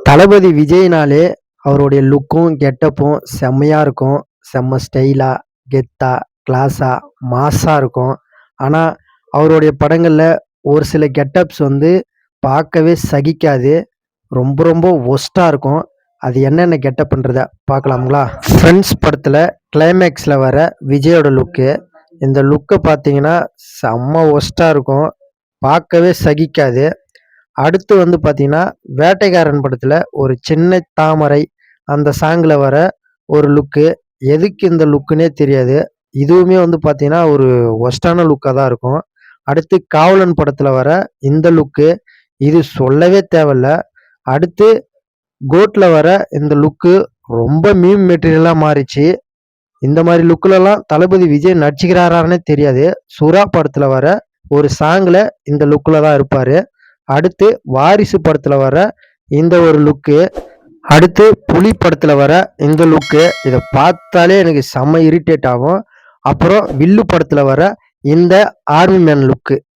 தளபதி விஜய்னாலே அவருடைய லுக்கும் கெட்டப்பும் செம்மையா இருக்கும். செம்ம ஸ்டைலா, கெத்தா, கிளாஸா, மாஸா இருக்கும். ஆனா, அவருடைய படங்கள்ல ஒரு சில கெட்டப்ஸ் வந்து பார்க்கவே சகிக்காது. ரொம்ப ரொம்ப ஒஸ்ட்டா இருக்கும். அது என்னென்ன கெட்டப்ன்றத பார்க்கலாங்களா? ஃப்ரெண்ட்ஸ் படத்துல கிளைமேக்ஸ்ல வர விஜயோட லுக்கு. இந்த லுக்க பார்த்தீங்கன்னா, செம்ம ஒஸ்ட்டா இருக்கும். பார்க்கவே சகிக்காது. அடுத்து வந்து பார்த்தீங்கன்னா, வேட்டைக்காரன் படத்துல ஒரு சின்ன தாமரை அந்த சாங்ல வர ஒரு லுக்கு. எதுக்கு இந்த லுக்குன்னே தெரியாது. இதுவுமே வந்து பார்த்தீங்கன்னா, ஒரு வொர்ஸ்ட்டான லுக்கா தான் இருக்கும். அடுத்து காவலன் படத்துல வர இந்த லுக்கு. இது சொல்லவே தேவையில்ல. அடுத்து கோட்ல வர இந்த லுக்கு ரொம்ப மீம் மெட்டீரியலா மாறிச்சு. இந்த மாரி லுக்லலாம் தளபதி விஜய் நடிச்சுக்கிறாரான்னே தெரியாது. சுறா படத்துல வர ஒரு சாங்ல இந்த லுக்ல தான் இருப்பாரு. அடுத்து வாரிசு படத்துல வர இந்த ஒரு லுக்கு. அடுத்து புலி படத்துல வர இந்த லுக்கு. இத பார்த்தாலே எனக்கு செம்ம இரிட்டேட் ஆகும். அப்புறம் வில்லு படத்துல வர இந்த ஆர்மி மேன் லுக்கு.